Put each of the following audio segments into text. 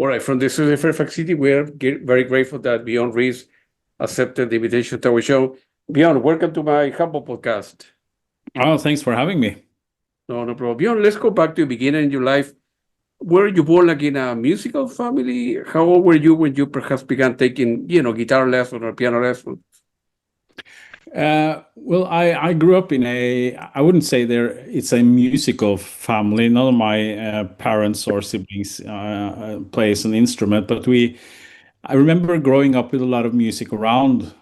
All right, from the city of Fairfax City, we're very grateful that Bjorn Riis accepted the invitation to our show. Bjorn, welcome to my humble podcast. Oh, thanks for having me. No problem. Bjorn, let's go back to the beginning in your life. Were you born like in a musical family? How old were you when you perhaps began taking, guitar lesson or piano lesson? Well, I grew up in I wouldn't say it's a musical family. None of my parents or siblings plays an instrument, but I remember growing up with a lot of music around.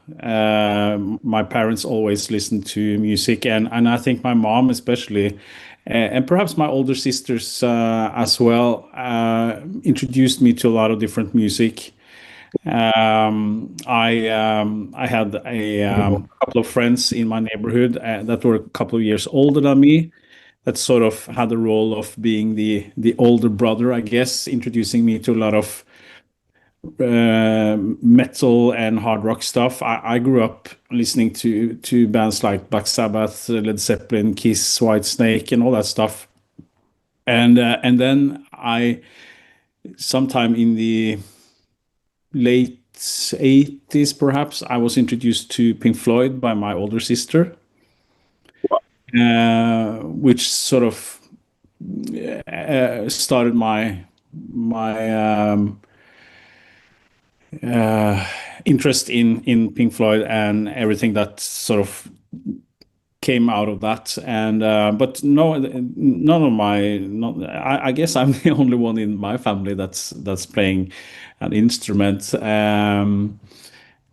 My parents always listened to music, and I think my mom especially, and perhaps my older sisters as well, introduced me to a lot of different music. I had a couple of friends in my neighborhood that were a couple of years older than me, that sort of had the role of being the older brother, I guess, introducing me to a lot of metal and hard rock stuff. I grew up listening to bands like Black Sabbath, Led Zeppelin, Kiss, Whitesnake, and all that stuff. And then sometime in the late 80s, perhaps, I was introduced to Pink Floyd by my older sister, which sort of started my interest in Pink Floyd and everything that sort of came out of that. And but no, none of I guess I'm the only one in my family that's playing an instrument.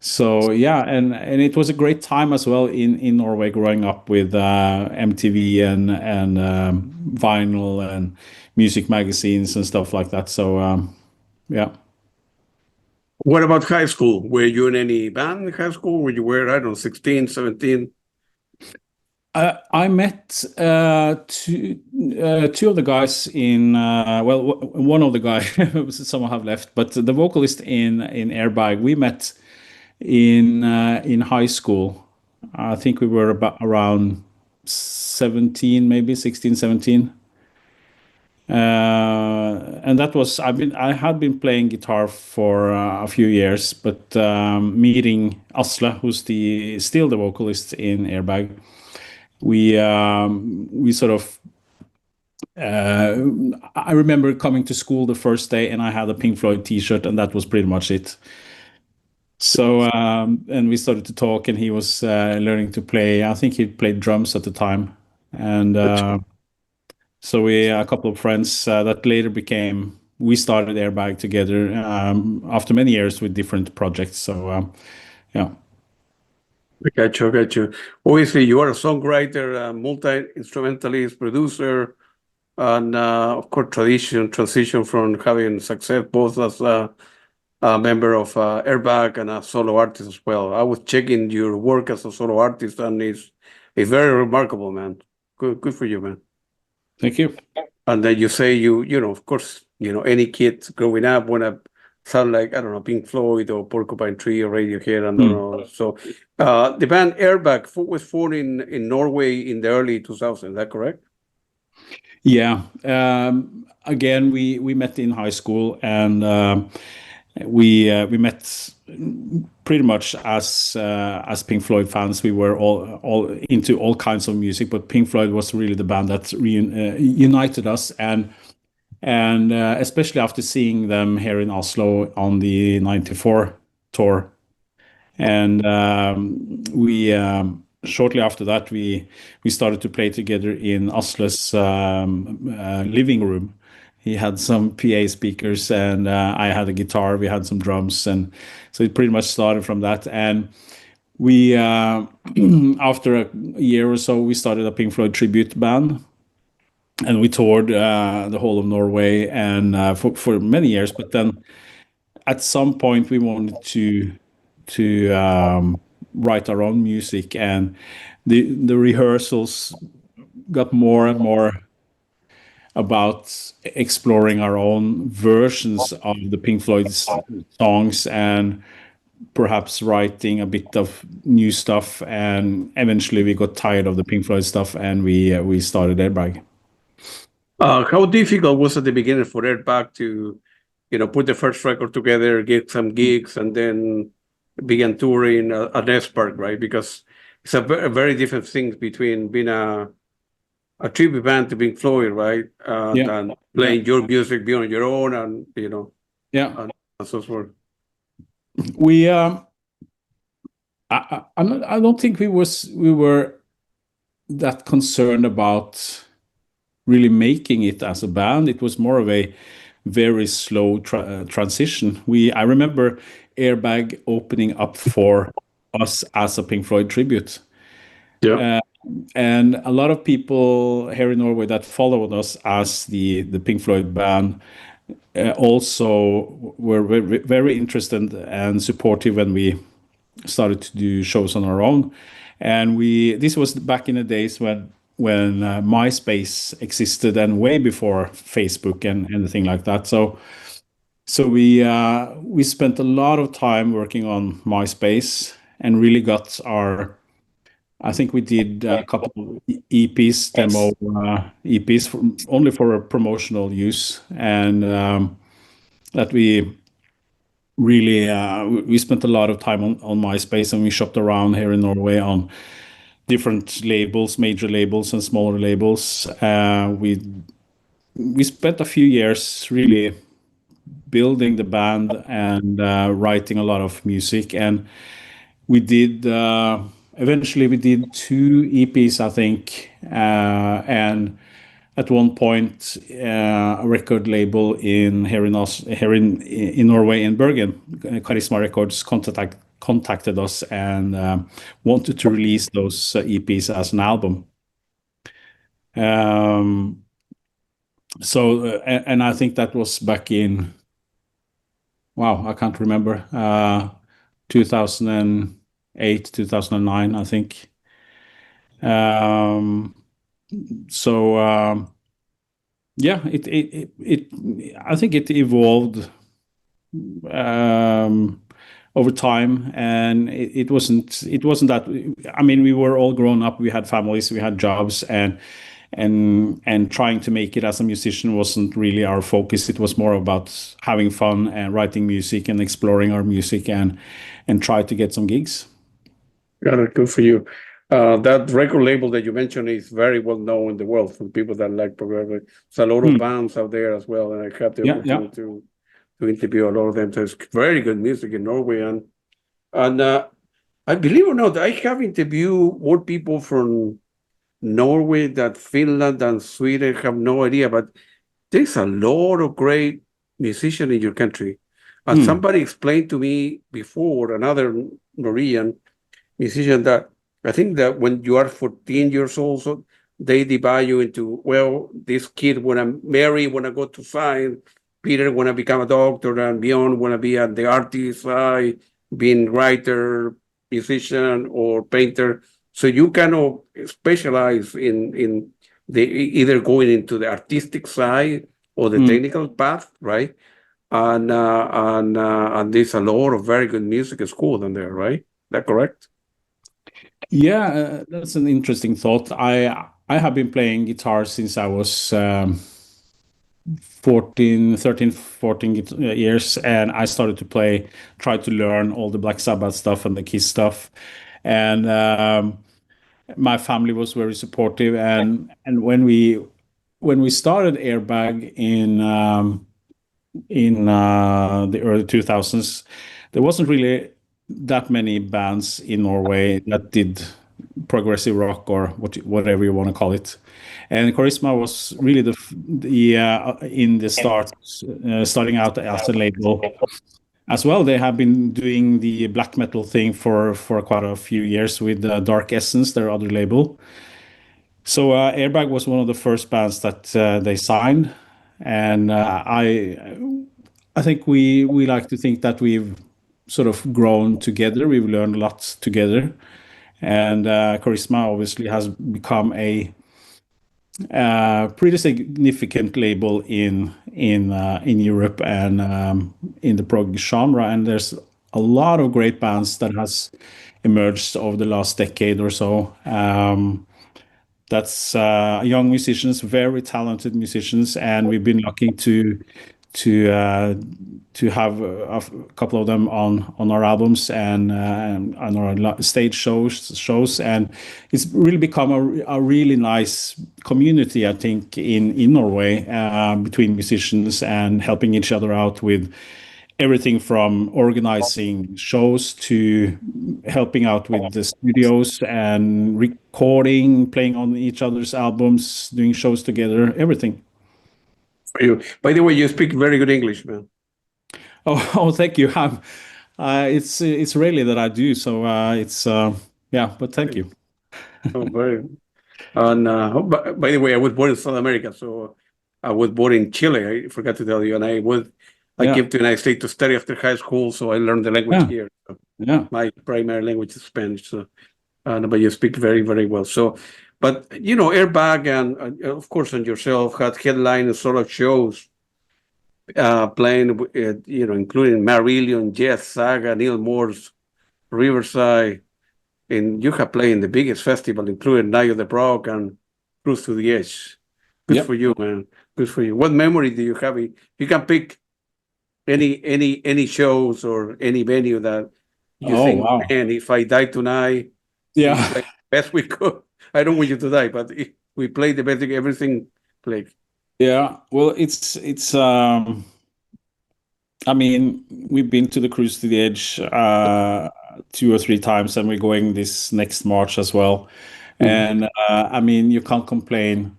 So yeah, and it was a great time as well in Norway, growing up with MTV and vinyl and music magazines and stuff like that. So yeah. What about high school? Were you in any band in high school when you were, I don't know, 16, 17? I met two of the guys in one of the guys some have left, but the vocalist in Airbag, we met in high school. I think we were about around 17, maybe 16, 17. And that was I had been playing guitar for a few years, but meeting Oslo, who's still the vocalist in Airbag, we sort of I remember coming to school the first day and I had a Pink Floyd t-shirt, and that was pretty much it. So and we started to talk, and he was learning to play. I think he played drums at the time, and so a couple of friends that later we started Airbag together after many years with different projects. So yeah. I got you. Obviously, you are a songwriter, multi-instrumentalist, producer, and of course, transition from having success both as a member of Airbag and a solo artist as well. I was checking your work as a solo artist, and it's very remarkable, man. Good for you, man. Thank you. And then you say of course, any kid growing up wanna sound like, I don't know, Pink Floyd or Porcupine Tree or Radiohead, I don't know. So the band Airbag was formed in Norway in the early 2000s, is that correct? Yeah. Again, we met in high school, and we met pretty much as Pink Floyd fans. We were all into all kinds of music, but Pink Floyd was really the band that united us, and especially after seeing them here in Oslo on the '94 tour, and we shortly after that we started to play together in Oslo's living room. He had some PA speakers, and I had a guitar. We had some drums, and so it pretty much started from that. And we, after a year or so, we started a Pink Floyd tribute band, and we toured the whole of Norway and for many years. But then, at some point, we wanted to write our own music, and the rehearsals got more and more about exploring our own versions of the Pink Floyd songs, and perhaps writing a bit of new stuff. And eventually we got tired of the Pink Floyd stuff, and we started Airbag. How difficult was at the beginning for Airbag to put the first record together, get some gigs, and then began touring at Airbag, right? Because it's a very different thing between being a tribute band to Pink Floyd, right? And playing your music, being on your own, and and so forth. We I don't think we were that concerned about really making it as a band. It was more of a very slow transition. I remember Airbag opening up for us as a Pink Floyd tribute. Yeah. And a lot of people here in Norway that followed us as the Pink Floyd band also were very interested and supportive when we started to do shows on our own. And this was back in the days when MySpace existed and way before Facebook and anything like that. So we spent a lot of time working on MySpace and really got I think we did a couple of EPs, demo EPs, only for promotional use, and that we really we spent a lot of time on MySpace, and we shopped around here in Norway on different labels, major labels and smaller labels. We spent a few years really building the band and writing a lot of music, and we did eventually we did 2 EPs, I think, and at one point a record label here in Norway, in Bergen, Charisma Records, contacted us and wanted to release those EPs as an album. And I think that was back in, wow, I can't remember, 2008, 2009, I think. Yeah, I think it evolved over time, and it wasn't that. I mean, we were all grown up, we had families, we had jobs, and trying to make it as a musician wasn't really our focus. It was more about having fun and writing music and exploring our music and try to get some gigs. Got it. Good for you. That record label that you mentioned is very well known in the world for people that like progressive. There's a lot of bands out there as well, and I have the opportunity to interview a lot of them. So it's very good music in Norway, and I believe or not, I have interviewed more people from Norway than Finland and Sweden. Have no idea, but there's a lot of great musicians in your country. And somebody explained to me before, another Norwegian musician, that I think that when you are 14 years old, so they divide you into, well, this kid wanna marry, wanna go to science, Peter wanna become a doctor, and Bjorn wanna be at the artist side, being writer, musician, or painter. So you kind of specialize in the either going into the artistic side or the technical path, right? And there's a lot of very good music school in there, right? Is that correct? Yeah, that's an interesting thought. I have been playing guitar since I was 13, 14 years, and I started to try to learn all the Black Sabbath stuff and the Kiss stuff. And my family was very supportive. And when we started Airbag in the early 2000s, there wasn't really that many bands in Norway that did progressive rock or whatever you want to call it. And Charisma was really in the starting out as a label as well. They have been doing the black metal thing for quite a few years with Dark Essence, their other label. So Airbag was one of the first bands that they signed, and I think we like to think that we've sort of grown together. We've learned a lot together, and Charisma obviously has become a pretty significant label in Europe and in the prog genre. And there's a lot of great bands that has emerged over the last decade or so. That's young musicians, very talented musicians, and we've been lucky to to have a couple of them on our albums and on our stage shows, and it's really become a really nice community, I think, in Norway, between musicians and helping each other out with everything from organizing shows to helping out with the studios and recording, playing on each other's albums, doing shows together, everything. For you. By the way, you speak very good English, man. Oh, thank you. It's rarely that I do, so yeah. But thank you. Oh, very. And by the way, I was born in South America, so I was born in Chile. I forgot to tell you, and I Yeah. came to the United States to study after high school, so I learned the language Yeah. here. So Yeah. my primary language is Spanish. So, but you speak very, very well. So, but Airbag and of course, and yourself had headline solo shows, playing, including Marillion, Jazz Saga, Neil Moore's Riverside, and you have played in the biggest festival, including Night of the Prog and Cruise to the Edge. Good Yep. for you, man. Good for you. What memory do you have? You can pick any shows or any venue that you Oh, think, wow. man, if I die tonight, we Yeah. played the best we could. I don't want you to die, but we played the best, everything played. Yeah. Well, it's I mean, we've been to the Cruise to the Edge 2 or 3 times, and we're going this next March as well. And I mean, you can't complain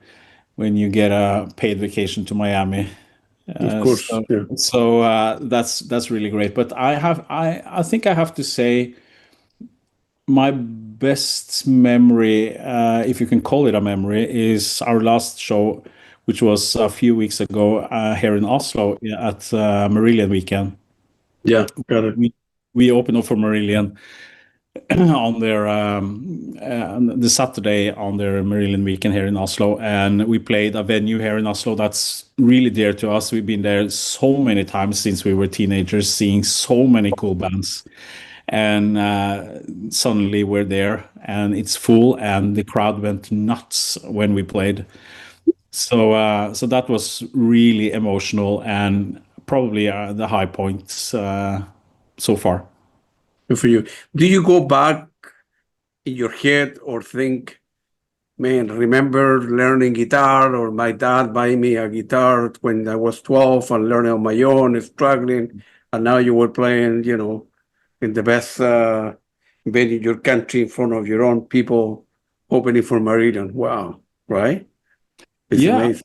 when you get a paid vacation to Miami. Of course, So yeah. that's really great. But I think I have to say my best memory, if you can call it a memory, is our last show, which was a few weeks ago here in Oslo at Marillion weekend. Yeah, got it. We opened up for Marillion on their the Saturday on their Marillion weekend here in Oslo, and we played a venue here in Oslo that's really dear to us. We've been there so many times since we were teenagers, seeing so many cool bands, and suddenly we're there and it's full, and the crowd went nuts when we played. So that was really emotional and probably the high points so far. Good for you. Do you go back in your head or think, man, remember learning guitar, or my dad buying me a guitar when I was 12 and learning on my own, struggling, and now you were playing, in the best venue in your country in front of your own people, opening for Meridian. Wow, right? It's Yeah, amazing.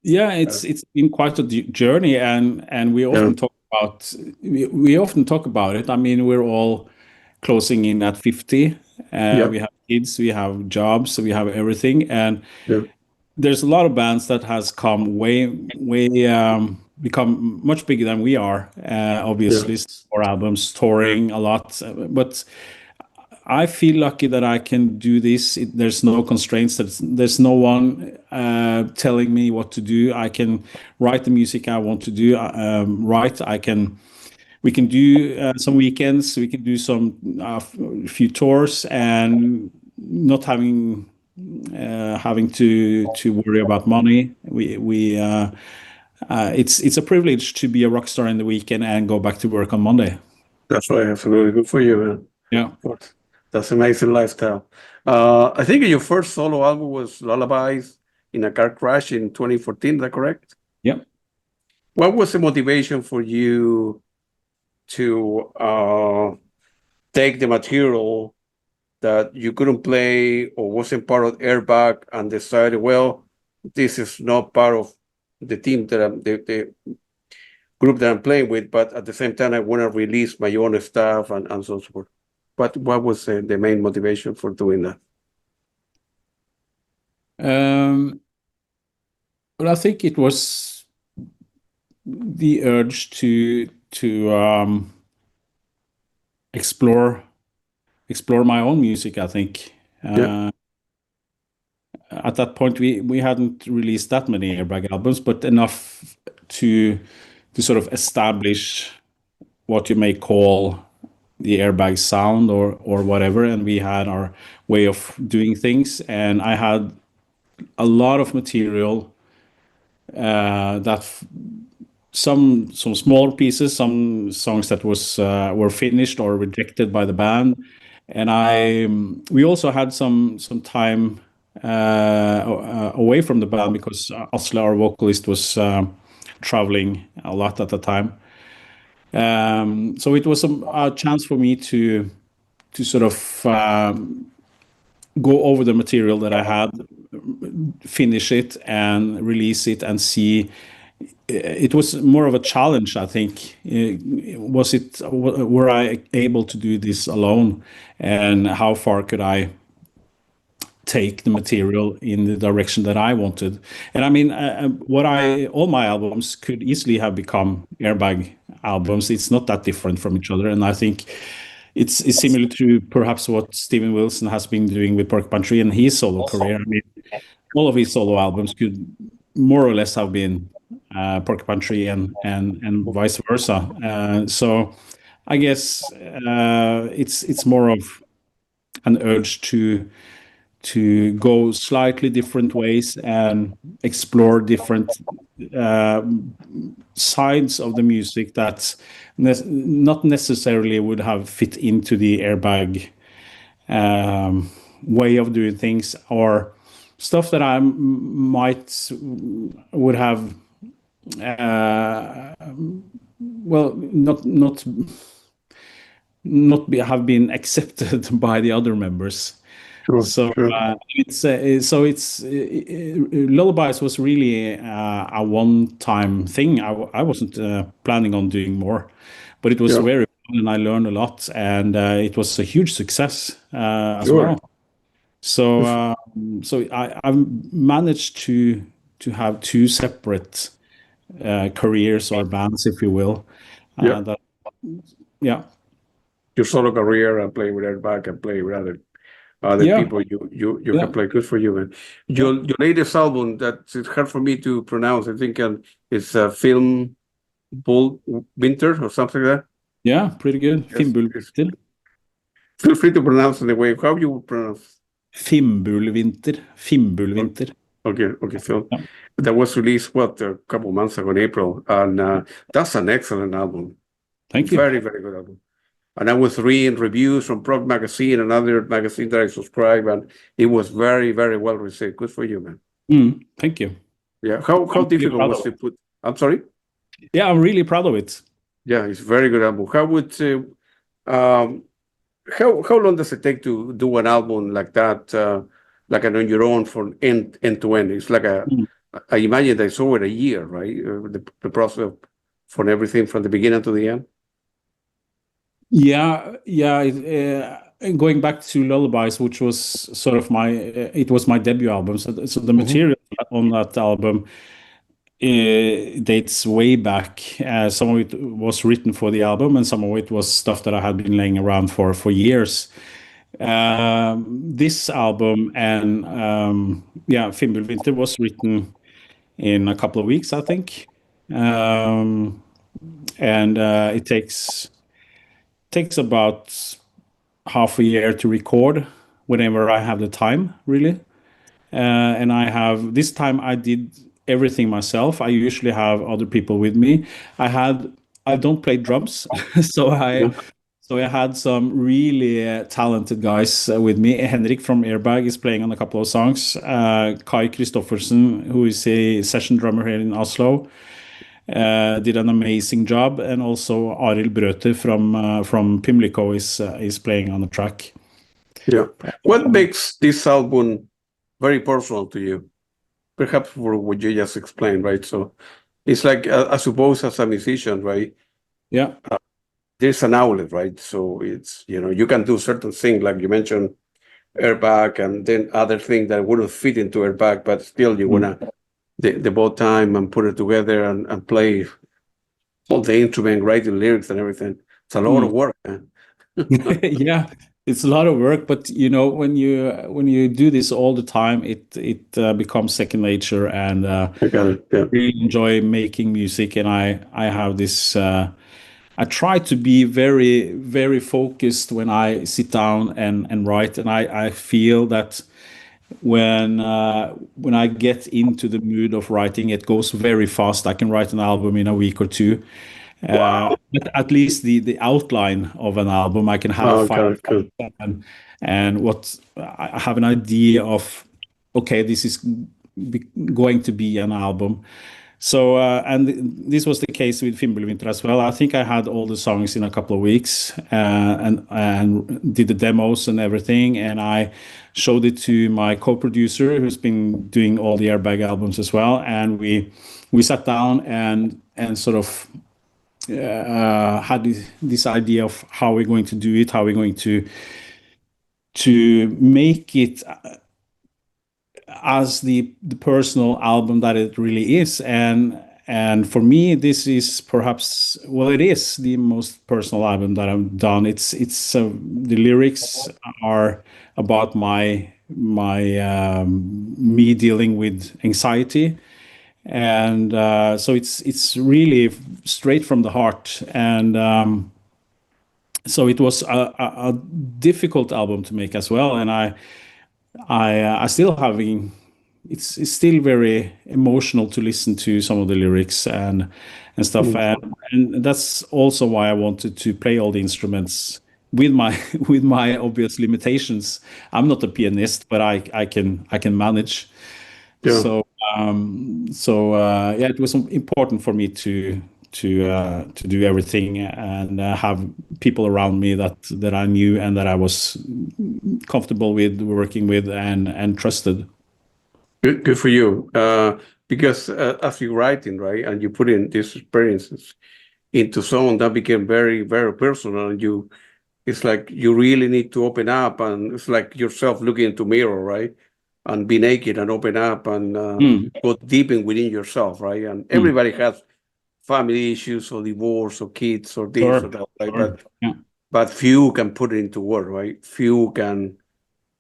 yeah, it's been quite a journey, and we Yeah, often talk about we often talk about it. I mean, we're all closing in at 50. yeah, We have kids, we have jobs, we have everything, and yeah, there's a lot of bands that has come way become much bigger than we are. yeah. Obviously, more albums, touring a lot, but I feel lucky that I can do this. There's no constraints. There's no one telling me what to do. I can write the music I want to do. Write. We can do some weekends. We can do some few tours, and not having to worry about money. It's a privilege to be a rock star in the weekend and go back to work on Monday. That's right. Absolutely good for you, man. Yeah. Of course. That's amazing lifestyle. I think your first solo album was Lullabies in a Car Crash in 2014. Is that correct? Yeah. What was the motivation for you to take the material that you couldn't play or wasn't part of Airbag and decided, well, this is not part of the team the group that I'm playing with, but at the same time, I want to release my own stuff and so forth. But what was the main motivation for doing that? But I think it was the urge to explore my own music. I think Yeah, at that point we hadn't released that many Airbag albums, but enough to sort of establish what you may call the Airbag sound or whatever, and we had our way of doing things. And I had a lot of material that some small pieces, some songs that were finished or rejected by the band, and we also had some time away from the band because Oslo, our vocalist, was traveling a lot at the time. So it was a chance for me to sort of go over the material that I had, finish it, and release it, and see. It was more of a challenge, I think. Were I able to do this alone, and how far could I take the material in the direction that I wanted? And I mean, all my albums could easily have become Airbag albums. It's not that different from each other, and I think it's similar to perhaps what Steven Wilson has been doing with Porcupine Tree and his solo career. I mean, all of his solo albums could more or less have been Porcupine Tree and vice versa. So I guess it's more of an urge to go slightly different ways and explore different sides of the music that not necessarily would have fit into the Airbag way of doing things, or stuff that I would have have been accepted by the other members. Sure, So sure. Lullabies was really a one-time thing. I wasn't planning on doing more, but it was Yeah. very fun, and I learned a lot, and it was a huge success as Sure. well. So I've managed to have two separate careers or bands, if you will. Yeah. Yeah. Your solo career and play with Airbag and play with other Yeah. people you Yeah. can play. Good for you, man. Your latest album, that it's hard for me to pronounce, I think it's Fimble Vint or something like that. Yeah, pretty good. Yes, Fimble yes. Vint. Feel free to pronounce it the way how you pronounce. Fimble Vint. Okay, Phil. Yeah. That was released a couple months ago in April, and that's an excellent album. Thank you. Very, very good album. And I was reading reviews from Prog Magazine and other magazines that I subscribe, and it was very, very well received. Good for you, man. Thank you. Yeah. How really difficult proud was of to put? I'm sorry. Yeah, I'm really proud of it. Yeah, it's a very good album. How long does it take to do an album like that, like on your own from end to end? It's like I imagine that it's over a year, right? The process for everything from the beginning to the end. Yeah. Going back to Lullabies, which was sort of it was my debut album. So the material on that album dates way back. Some of it was written for the album, and some of it was stuff that I had been laying around for years. This album and Fimble Vint was written in a couple of weeks, I think, and it takes about half a year to record whenever I have the time, really. And this time I did everything myself. I usually have other people with me. I don't play drums, so I had some really talented guys with me. Henrik from Airbag is playing on a couple of songs. Kai Kristoffersen, who is a session drummer here in Oslo, did an amazing job, and also Arild Brøter from Pimlico is playing on the track. Yeah. What makes this album very personal to you? Perhaps for what you just explained, right? So it's like, I suppose, as a musician, right? Yeah. There's an outlet, right? So it's, you can do certain things, like you mentioned, Airbag, and then other things that wouldn't fit into Airbag, but still you want to devote time and put it together and play all the instrument, write the lyrics and everything. It's a lot of work, man. Yeah, it's a lot of work, but when you do this all the time, it becomes second nature, and I got it. Yeah. really enjoy making music. And I have this. I try to be very, very focused when I sit down and write, and I feel that when I get into the mood of writing, it goes very fast. I can write an album in a week or two. But at least the outline of an album, I can have five, Good. and what I have an idea of. Okay, this is going to be an album. So, and this was the case with Fimble Vint as well. I think I had all the songs in a couple of weeks, and did the demos and everything. And I showed it to my co-producer, who's been doing all the Airbag albums as well. And we sat down and sort of had this idea of how we're going to do it, how we're going to make it as the personal album that it really is. And for me, this is perhaps, well, it is the most personal album that I've done. It's the lyrics are about me dealing with anxiety, and so it's really straight from the heart. And so it was a difficult album to make as well. And I still having, it's still very emotional to listen to some of the lyrics and stuff. And that's also why I wanted to play all the instruments with my with my obvious limitations. I'm not a pianist, but I can manage. Yeah. So yeah, it was important for me to do everything and have people around me that I knew and that I was comfortable with working with and trusted. Good for you. Because as you're writing, right, and you put in these experiences into song, that became very, very personal. And it's like you really need to open up, and it's like yourself looking into mirror, right, and be naked and open up and go deep in within yourself, right. And everybody has family issues or divorce or kids or this or that, right? But few can put it into word, right? Few can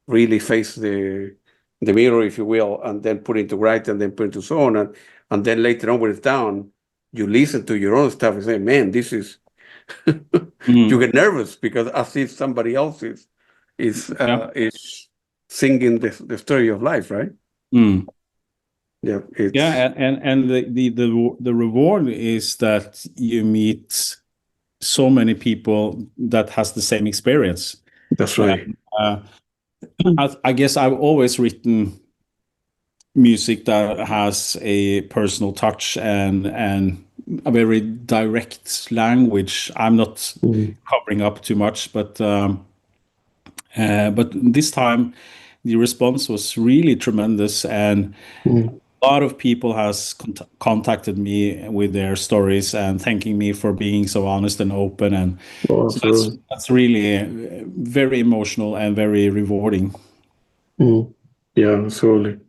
really face the mirror, if you will, and then put it into write and then put it into song. And then later on when it's down, you listen to your own stuff and say, man, this is, you get nervous because as if somebody else is singing the story of life, right? Yeah, and the reward is that you meet so many people that has the same experience. That's right. I guess I've always written music that has a personal touch and a very direct language. I'm not covering up too much, but this time the response was really tremendous, and a lot of people has contacted me with their stories and thanking me for being so honest and open, and so that's really very emotional and very rewarding. Yeah, absolutely.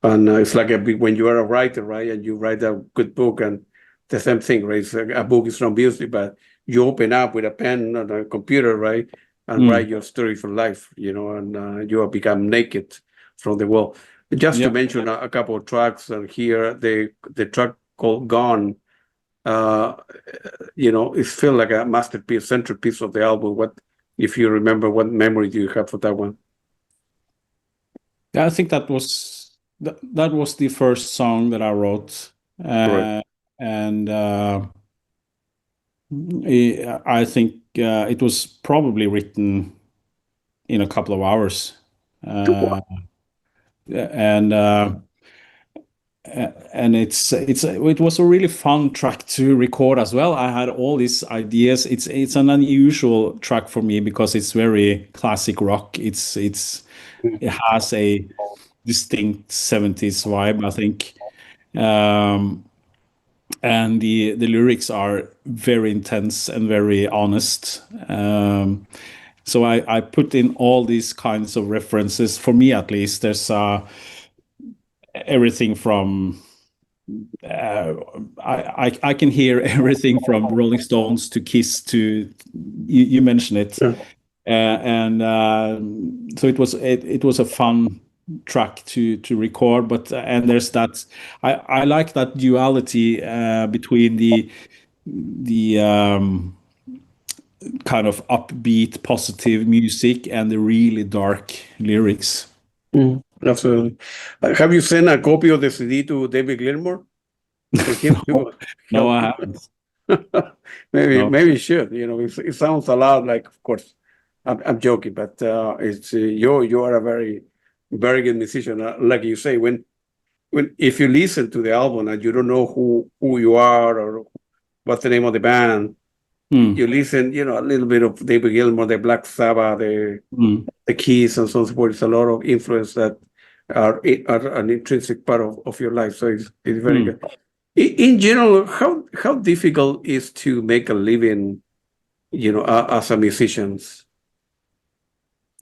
And it's like when you are a writer, right, and you write a good book, and the same thing, right? It's like a book is not music, but you open up with a pen and a computer, right, and write your story for life, and you have become naked from the world. Just to mention a couple of tracks, and here the track called "Gone," it feels like a masterpiece, centerpiece of the album. What, if you remember, what memory do you have for that one? Yeah, I think that was the first song that I wrote, and I think it was probably written in a couple of hours, and it was a really fun track to record as well. I had all these ideas. It's an unusual track for me because it's very classic rock. It has a distinct 70s vibe, I think, and the lyrics are very intense and very honest. So I put in all these kinds of references. For me, at least, there's everything from I can hear everything from Rolling Stones to Kiss to you mentioned it, and so it was a fun track to record. But and there's that I like that duality between the kind of upbeat, positive music and the really dark lyrics. Yeah, Absolutely. Have you sent a copy of the CD to David Gilmour for him to No, I help? haven't. Maybe No. you should. It sounds a lot like, of course, I'm joking, but it's you are a very very good musician. Like you say, when if you listen to the album and you don't know who you are or what's the name of the band, you listen, a little bit of David Gilmour, the Black Sabbath, the Keys, and so forth. It's a lot of influence that are an intrinsic part of your life. So it's very good. In general, how difficult is to make a living, as a musician?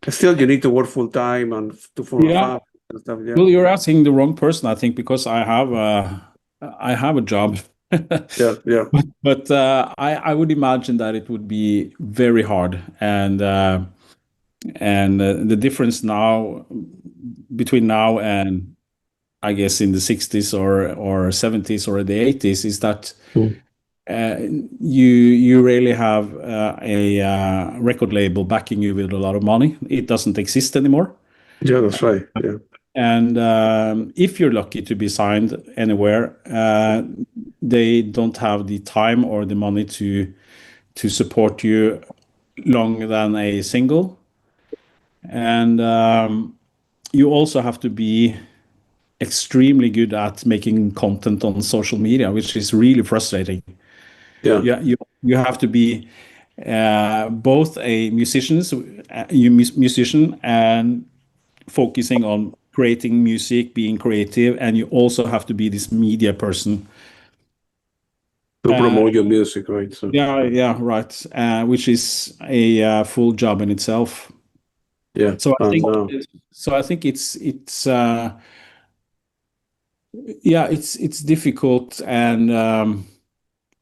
Still, you need to work full time and to form a Yeah. family and stuff. Yeah, Well, you're asking the wrong person, I think, because I have a job. yeah. But I would imagine that it would be very hard, and the difference now between now and I guess in the 60s or 70s or the 80s is that uh, you really have a record label backing you with a lot of money. It doesn't exist anymore. Yeah, that's right. Yeah, And if you're lucky to be signed anywhere, they don't have the time or the money to support you longer than a single. And you also have to be extremely good at making content on social media, which is really frustrating. yeah. Yeah, you have to be both a musician and focusing on creating music, being creative, and you also have to be this media person. To promote your music, right? So Yeah, right. Which is a full job in itself. yeah, So I and think it's difficult, and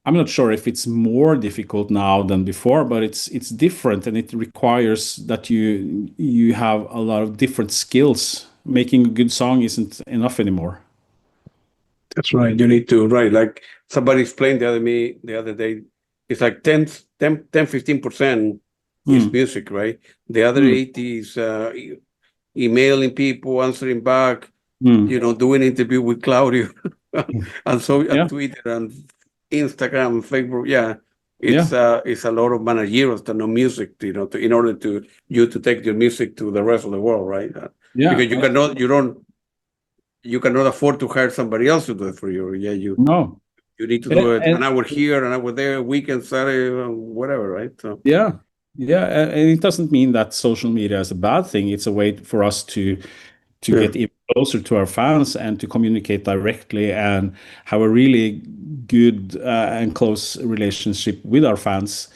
I'm not sure if it's more difficult now than before, but it's different, and it requires that you have a lot of different skills. Making a good song isn't enough anymore. that's right. You need to write, like somebody explained the other day. It's like 15% is music, right? The other 80 is emailing people, answering back, doing interview with Claudio, and so Yeah, Twitter and Instagram, Facebook. Yeah, yeah, it's a lot of managerial stuff, no music. In order to take your music to the rest of the world, right? yeah. Because you cannot afford to hire somebody else to do it for you. Yeah, No, you need to and, do it and an hour here, an hour there, weekend, Saturday, whatever, right? So yeah, yeah, and it doesn't mean that social media is a bad thing. It's a way for us to yeah, get even closer to our fans and to communicate directly and have a really good and close relationship with our fans,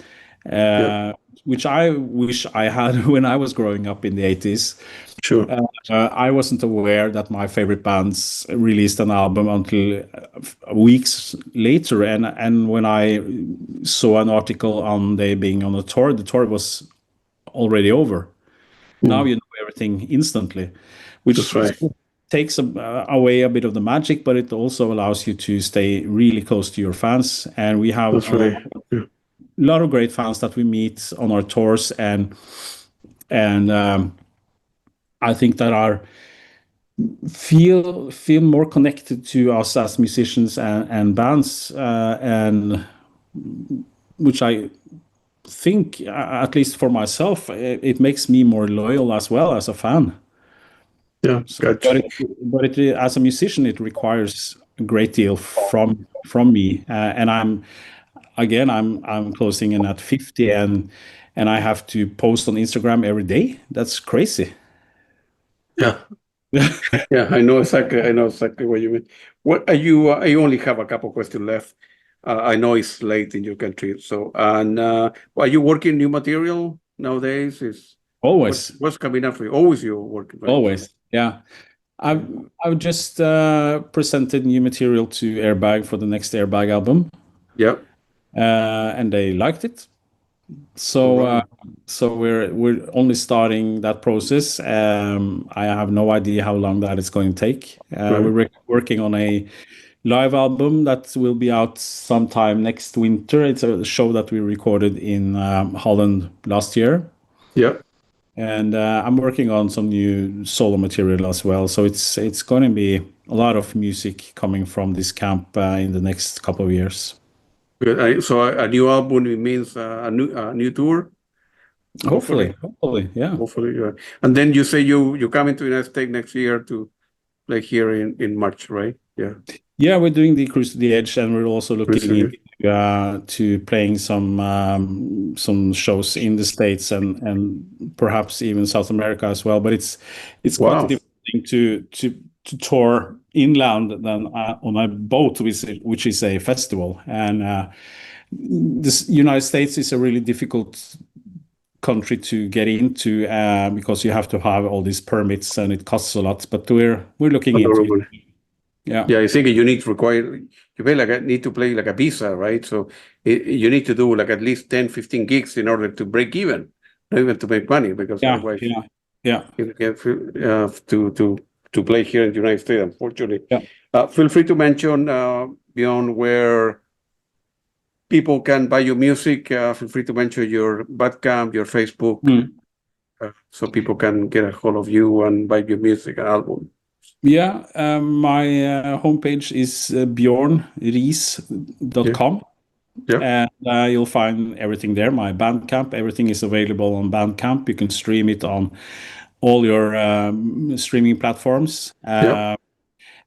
yeah, which I wish I had when I was growing up in the 80s. sure, I wasn't aware that my favorite bands released an album until weeks later, and when I saw an article on they being on a tour, the tour was already over. Now you know everything instantly, that's which right. takes away a bit of the magic, but it also allows you to stay really close to your fans. And we have That's right. Yeah, lot of great fans that we meet on our tours, and I think that are feel more connected to us as musicians and bands, and which I think, at least for myself, it makes me more loyal as well as a fan. yeah, So, gotcha. as a musician, it requires a great deal from me, and I'm closing in at 50, and I have to post on Instagram every day. That's crazy. Yeah, yeah, I know exactly. I know exactly what you mean. What are you? I only have a couple questions left. I know it's late in your country, so and are you working new material nowadays? Is Always, what's coming up for you? Always you're working, right? So, always, yeah. I've I've just presented new material to Airbag for the next Airbag album, yeah, and they liked it. all So right. so we're only starting that process. I have no idea how long that is going to take. Right. We're working on a live album that will be out sometime next winter. It's a show that we recorded in Holland last year. Yeah. And I'm working on some new solo material as well. So it's going to be a lot of music coming from this camp in the next couple of years. Good. So a new album, it means a new tour? Hopefully, yeah. Hopefully, yeah. And then you say you come into the United States next year to play here in March, right? Yeah. Yeah, we're doing the Cruise to the Edge, and we're also looking Recently. into to playing some shows in the States and perhaps even South America as well. But it's quite a Wow. different thing to tour inland than on a boat, which is a festival. And this United States is a really difficult country to get into because you have to have all these permits and it costs a lot. But we're looking into it. Yeah. Yeah, I think you need to need to play like a visa, right? So you need to do like at least 10, 15 gigs in order to break even, not even to make money, because otherwise you get to play here in the United States, unfortunately. Yeah. Feel free to mention, Bjorn, where people can buy your music. Feel free to mention your Bandcamp, your Facebook, so people can get a hold of you and buy your music and album. Yeah, my homepage is bjornriis.com. Yeah. And you'll find everything there. My Bandcamp, everything is available on Bandcamp. You can stream it on all your streaming platforms.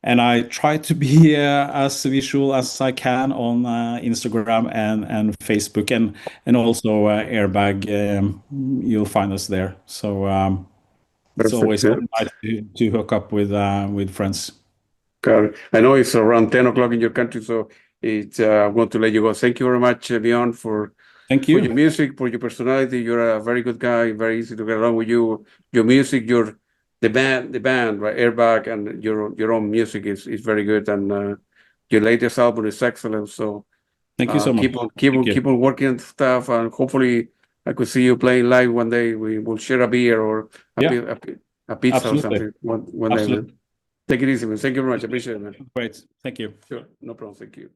And I try to be as visual as I can on Instagram and Facebook, and also Airbag. You'll find us there. So it's always nice to hook up with friends. Got it. I know it's around 10 o'clock in your country, so I'm going to let you go. Thank you very much, Bjorn, for your music, for your personality. You're a very good guy, very easy to get along with you. Your music, the band, right? Airbag, and your own music is very good, and your latest album is excellent. So thank you so much. Keep on working on stuff, and hopefully I could see you playing live one day. We will share a beer or a pizza or something one day. Man. Take it easy, man. Thank you very much. I appreciate it, man. Great. Thank you. Sure. No problem. Thank you.